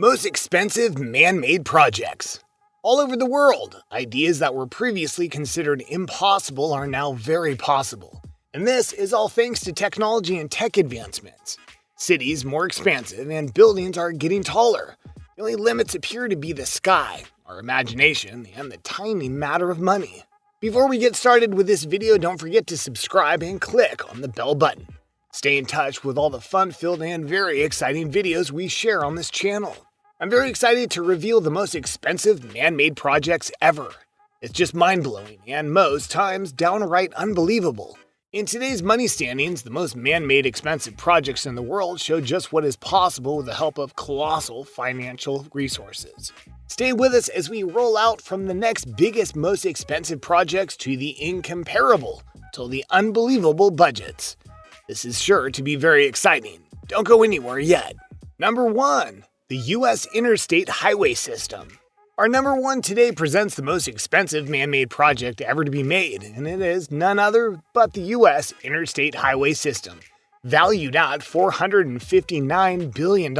Most expensive man-made projects. All over the world, ideas that were previously considered impossible are now very possible. And this is all thanks to technology and tech advancements. Cities more expansive and buildings are getting taller. The only limits appear to be the sky, our imagination, and the tiny matter of money. Before we get started with this video, don't forget to subscribe and click on the bell button. Stay in touch with all the fun-filled and very exciting videos we share on this channel. I'm very excited to reveal the most expensive man-made projects ever. It's just mind-blowing and most times downright unbelievable. In today's money standings, the most man-made expensive projects in the world show just what is possible with the help of colossal financial resources. Stay with us as we roll out from the next biggest, most expensive projects to the incomparable, to the unbelievable budgets. This is sure to be very exciting. Don't go anywhere yet. Number 1. The U.S. Interstate Highway System. Our number 1 today presents the most expensive man-made project ever to be made, and it is none other but the U.S. Interstate Highway System, valued at $459 billion.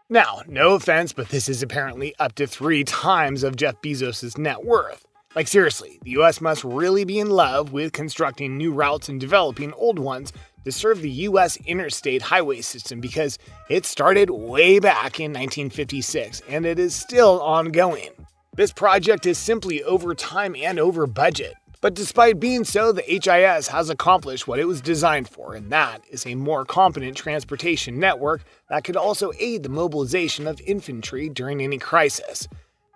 Now, no offense, but this is apparently up to 3 times of Jeff Bezos' net worth. Like seriously, the US must really be in love with constructing new routes and developing old ones to serve the US Interstate Highway System because it started way back in 1956 and it is still ongoing. This project is simply over time and over budget. But despite being so, the HIS has accomplished what it was designed for, and that is a more competent transportation network that could also aid the mobilization of infantry during any crisis.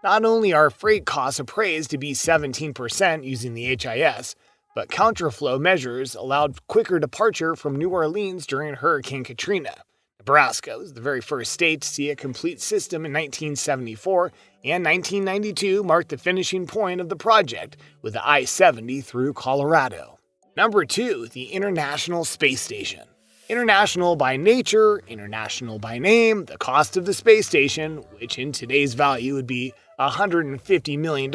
Not only are freight costs appraised to be 17% using the HIS, but counterflow measures allowed quicker departure from New Orleans during Hurricane Katrina. Nebraska was the very first state to see a complete system in 1974, and 1992 marked the finishing point of the project with the I-70 through Colorado. Number 2. The International Space Station. International by nature, international by name, the cost of the space station, which in today's value would be $150 million,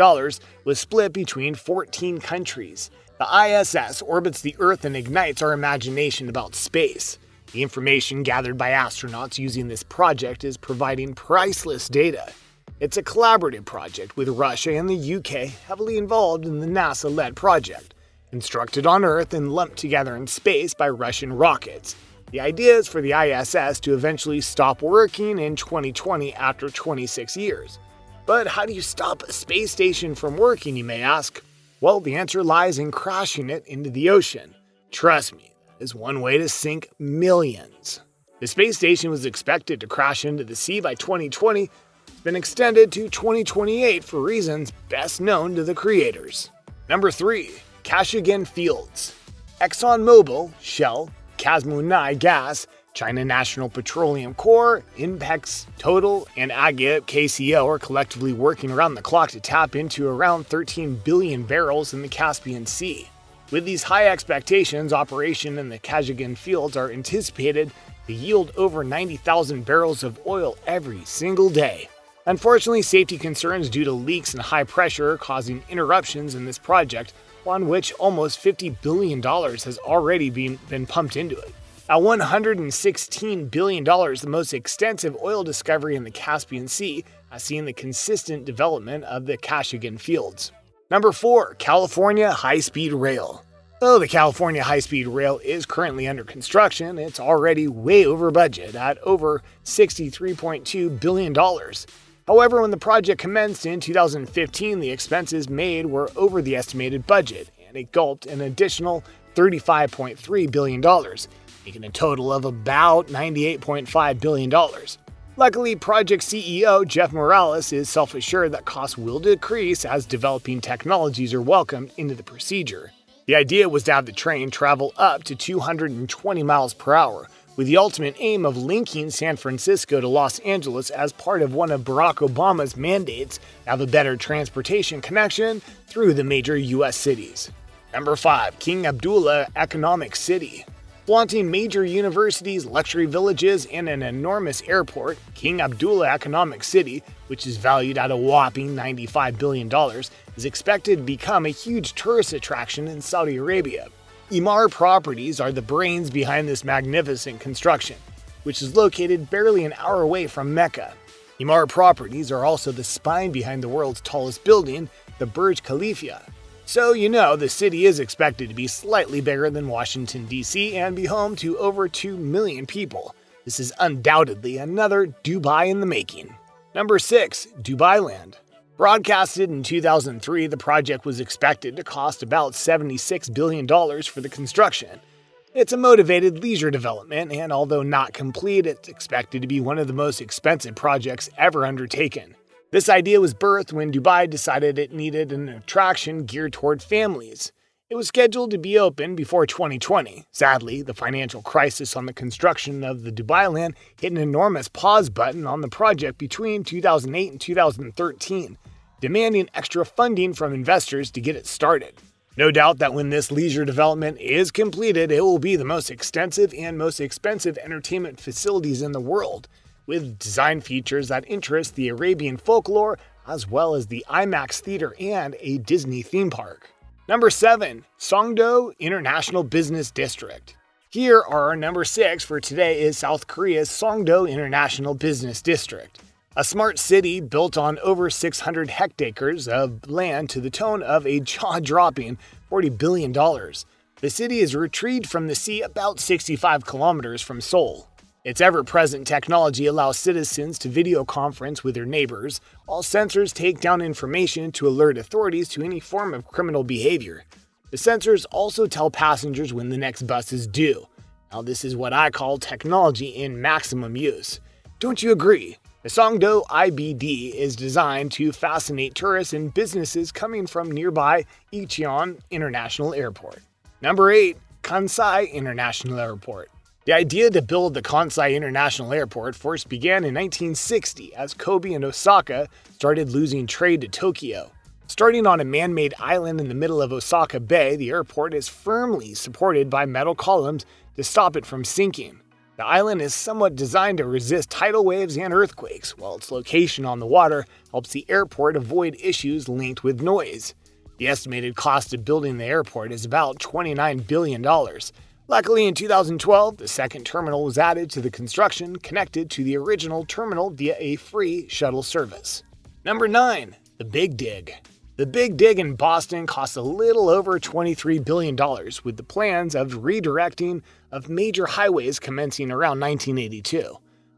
was split between 14 countries. The ISS orbits the Earth and ignites our imagination about space. The information gathered by astronauts using this project is providing priceless data. It's a collaborative project with Russia and the UK heavily involved in the NASA-led project. Constructed on Earth and lumped together in space by Russian rockets. The idea is for the ISS to eventually stop working in 2020 after 26 years. But how do you stop a space station from working, you may ask? Well, the answer lies in crashing it into the ocean. Trust me, that is one way to sink millions. The space station was expected to crash into the sea by 2020. It's been extended to 2028 for reasons best known to the creators. Number 3. Kashagan Fields. ExxonMobil, Shell, Kazmunai Gas, China National Petroleum Corp, Inpex, Total, and Agip KCO are collectively working around the clock to tap into around 13 billion barrels in the Caspian Sea. With these high expectations, operation in the Kashagan fields are anticipated to yield over 90,000 barrels of oil every single day. Unfortunately, safety concerns due to leaks and high pressure are causing interruptions in this project, on which almost $50 billion has already been pumped into it. At $116 billion, the most extensive oil discovery in the Caspian Sea has seen the consistent development of the Kashagan fields. Number 4. California High-Speed Rail. Though the California High-Speed Rail is currently under construction, it's already way over budget at over $63.2 billion. However, when the project commenced in 2015, the expenses made were over the estimated budget, and it gulped an additional $35.3 billion, making a total of about $98.5 billion. Luckily, project CEO Jeff Morales is self-assured that costs will decrease as developing technologies are welcomed into the procedure. The idea was to have the train travel up to 220 miles per hour, with the ultimate aim of linking San Francisco to Los Angeles as part of one of Barack Obama's mandates to have a better transportation connection through the major U.S. cities. Number 5. King Abdullah Economic City. Flaunting major universities, luxury villages, and an enormous airport, King Abdullah Economic City, which is valued at a whopping $95 billion, is expected to become a huge tourist attraction in Saudi Arabia. Emaar Properties are the brains behind this magnificent construction, which is located barely an hour away from Mecca. Emaar properties are also the spine behind the world's tallest building, the Burj Khalifa. So the city is expected to be slightly bigger than Washington, D.C. and be home to over 2 million people. This is undoubtedly another Dubai in the making. Number 6. Dubai Land. Broadcasted in 2003, the project was expected to cost about $76 billion for the construction. It's a motivated leisure development, and although not complete, it's expected to be one of the most expensive projects ever undertaken. This idea was birthed when Dubai decided it needed an attraction geared toward families. It was scheduled to be open before 2020. Sadly, the financial crisis on the construction of the Dubai Land hit an enormous pause button on the project between 2008 and 2013, demanding extra funding from investors to get it started. No doubt that when this leisure development is completed, it will be the most extensive and most expensive entertainment facilities in the world, with design features that interest the Arabian folklore, as well as the IMAX theater and a Disney theme park. Number 7. Songdo International Business District. Here are our number 6 for today is South Korea's Songdo International Business District. A smart city built on over 600 hectares of land to the tune of a jaw-dropping $40 billion. The city is retrieved from the sea about 65 kilometers from Seoul. Its ever-present technology allows citizens to video conference with their neighbors, while sensors take down information to alert authorities to any form of criminal behavior. The sensors also tell passengers when the next bus is due. Now this is what I call technology in maximum use. Don't you agree? The Songdo IBD is designed to fascinate tourists and businesses coming from nearby Incheon International Airport. Number 8. Kansai International Airport. The idea to build the Kansai International Airport first began in 1960 as Kobe and Osaka started losing trade to Tokyo. Starting on a man-made island in the middle of Osaka Bay, the airport is firmly supported by metal columns to stop it from sinking. The island is somewhat designed to resist tidal waves and earthquakes, while its location on the water helps the airport avoid issues linked with noise. The estimated cost of building the airport is about $29 billion. Luckily, in 2012, the second terminal was added to the construction, connected to the original terminal via a free shuttle service. Number 9. The Big Dig. The Big Dig in Boston cost a little over $23 billion, with the plans of redirecting of major highways commencing around 1982.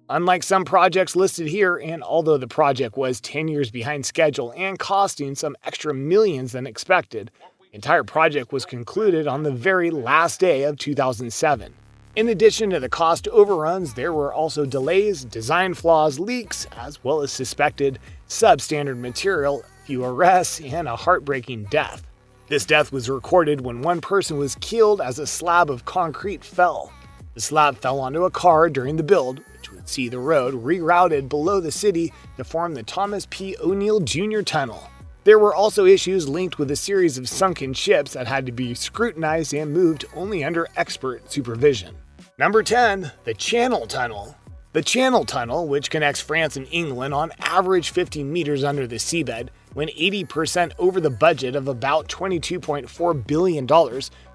Unlike some projects listed here, and although the project was 10 years behind schedule and costing some extra millions than expected, the entire project was concluded on the very last day of 2007. In addition to the cost overruns, there were also delays, design flaws, leaks, as well as suspected substandard material, few arrests, and a heartbreaking death. This death was recorded when one person was killed as a slab of concrete fell. The slab fell onto a car during the build, which would see the road rerouted below the city to form the Thomas P. O'Neill Jr. Tunnel. There were also issues linked with a series of sunken ships that had to be scrutinized and moved only under expert supervision. Number 10. The Channel Tunnel. The Channel Tunnel, which connects France and England on average 15 meters under the seabed, went 80% over the budget of about $22.4 billion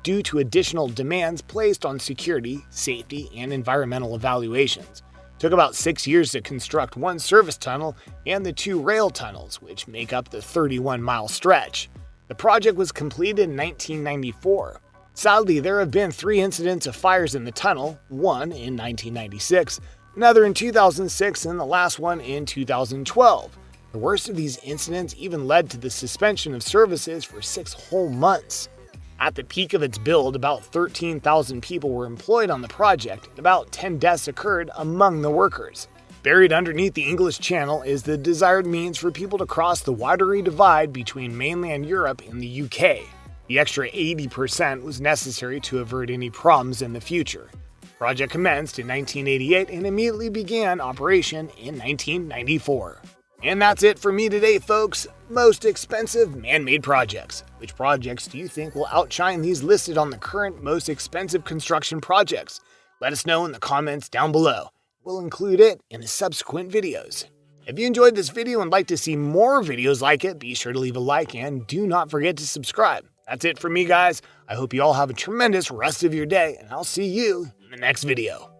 due to additional demands placed on security, safety, and environmental evaluations. It took about 6 years to construct one service tunnel and the 2 rail tunnels, which make up the 31-mile stretch. The project was completed in 1994. Sadly, there have been 3 incidents of fires in the tunnel, one in 1996, another in 2006, and the last one in 2012. The worst of these incidents even led to the suspension of services for 6 whole months. At the peak of its build, about 13,000 people were employed on the project, and about 10 deaths occurred among the workers. Buried underneath the English Channel is the desired means for people to cross the watery divide between mainland Europe and the UK. The extra 80% was necessary to avert any problems in the future. The project commenced in 1988 and immediately began operation in 1994. And that's it for me today, folks. Most expensive man-made projects. Which projects do you think will outshine these listed on the current most expensive construction projects? Let us know in the comments down below. We'll include it in the subsequent videos. If you enjoyed this video and like to see more videos like it, be sure to leave a like and do not forget to subscribe. That's it for me, guys. I hope you all have a tremendous rest of your day, and I'll see you in the next video.